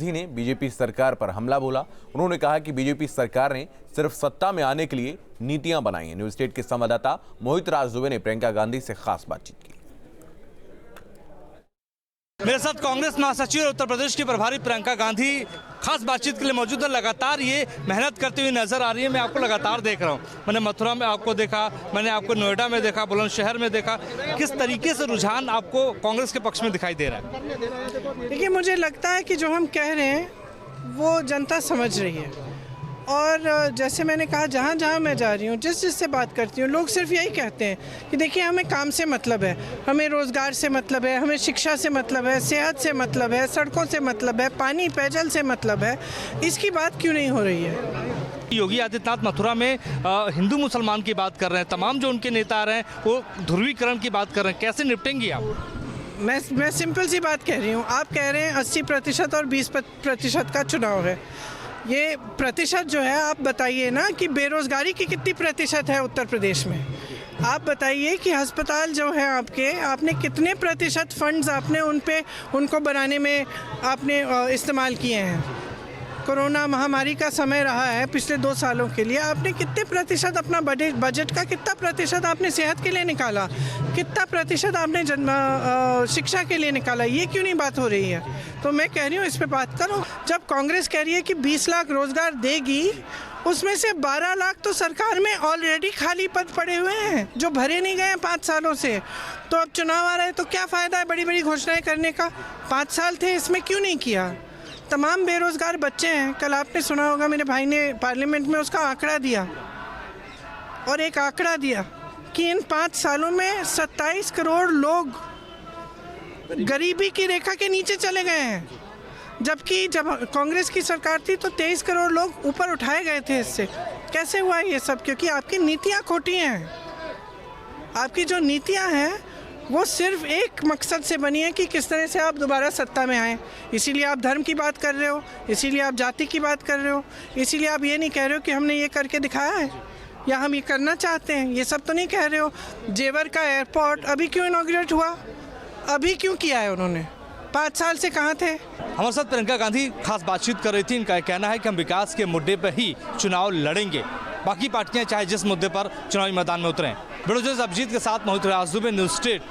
गांधी ने बीजेपी सरकार पर हमला बोला। उन्होंने कहा कि बीजेपी सरकार ने सिर्फ सत्ता में आने के लिए नीतियां बनाई हैं। न्यूज स्टेट के संवाददाता मोहित राज दुबे ने प्रियंका गांधी से खास बातचीत की। मेरे साथ कांग्रेस महासचिव उत्तर प्रदेश की प्रभारी प्रियंका गांधी खास बातचीत के लिए मौजूद है। लगातार ये मेहनत करती हुई नजर आ रही है। मैं आपको लगातार देख रहा हूँ। मैंने मथुरा में आपको देखा, मैंने आपको नोएडा में देखा, बुलंदशहर में देखा। किस तरीके से रुझान आपको कांग्रेस के पक्ष में दिखाई दे रहा है? देखिए, मुझे लगता है कि जो हम कह रहे हैं वो जनता समझ रही है। और जैसे मैंने कहा, जहाँ जहाँ मैं जा रही हूँ, जिससे बात करती हूँ, लोग सिर्फ यही कहते हैं कि देखिए, हमें काम से मतलब है, हमें रोज़गार से मतलब है, हमें शिक्षा से मतलब है, सेहत से मतलब है, सड़कों से मतलब है, पानी पेयजल से मतलब है। इसकी बात क्यों नहीं हो रही है? योगी आदित्यनाथ मथुरा में हिंदू मुसलमान की बात कर रहे हैं। तमाम जो उनके नेता आ रहे हैं वो ध्रुवीकरण की बात कर रहे हैं। कैसे निपटेंगी आप? मैं सिंपल सी बात कह रही हूँ। आप कह रहे हैं 80% और 20% का चुनाव है। ये प्रतिशत जो है, आप बताइए ना कि बेरोज़गारी की कितनी प्रतिशत है उत्तर प्रदेश में। आप बताइए कि अस्पताल जो है आपने कितने प्रतिशत फंड्स आपने उनको बनाने में आपने इस्तेमाल किए हैं। कोरोना महामारी का समय रहा है पिछले 2 सालों के लिए। आपने कितने प्रतिशत अपना बजट का कितना प्रतिशत आपने सेहत के लिए निकाला, कितना प्रतिशत आपने शिक्षा के लिए निकाला? ये क्यों नहीं बात हो रही है? तो मैं कह रही हूँ, इस पे बात करो। जब कांग्रेस कह रही है कि 20 लाख रोजगार देगी, उसमें से 12 लाख तो सरकार में ऑलरेडी खाली पद पड़े हुए हैं जो भरे नहीं गए हैं 5 सालों से। तो अब चुनाव आ रहा है तो क्या फ़ायदा है बड़ी बड़ी घोषणाएं करने का? 5 साल थे, इसमें क्यों नहीं किया? तमाम बेरोज़गार बच्चे हैं। कल आपने सुना होगा, मेरे भाई ने पार्लियामेंट में उसका आंकड़ा दिया, और एक आंकड़ा दिया कि इन 5 सालों में 27 करोड़ लोग गरीबी की रेखा के नीचे चले गए हैं। जबकि जब कांग्रेस की सरकार थी तो 23 करोड़ लोग ऊपर उठाए गए थे इससे। कैसे हुआ ये सब? क्योंकि आपकी नीतियाँ खोटी हैं। आपकी जो नीतियाँ हैं वो सिर्फ एक मकसद से बनी है कि किस तरह से आप दोबारा सत्ता में आएँ। इसीलिए आप धर्म की बात कर रहे हो, इसीलिए आप जाति की बात कर रहे हो, इसीलिए आप ये नहीं कह रहे हो कि हमने ये करके दिखाया है या हम ये करना चाहते हैं। ये सब तो नहीं कह रहे हो। जेवर का एयरपोर्ट अभी क्यों इनॉग्रेट हुआ? अभी क्यों किया है उन्होंने? 5 साल से कहाँ थे? हमारे साथ प्रियंका गांधी खास बातचीत कर रही थी। इनका कहना है कि हम विकास के मुद्दे पर ही चुनाव लड़ेंगे, बाकी पार्टियां चाहे जिस मुद्दे पर चुनावी मैदान में उतरें। ब्यूरो चीफ अभिजीत के साथ मोहित राज दुबे, न्यूज स्टेट।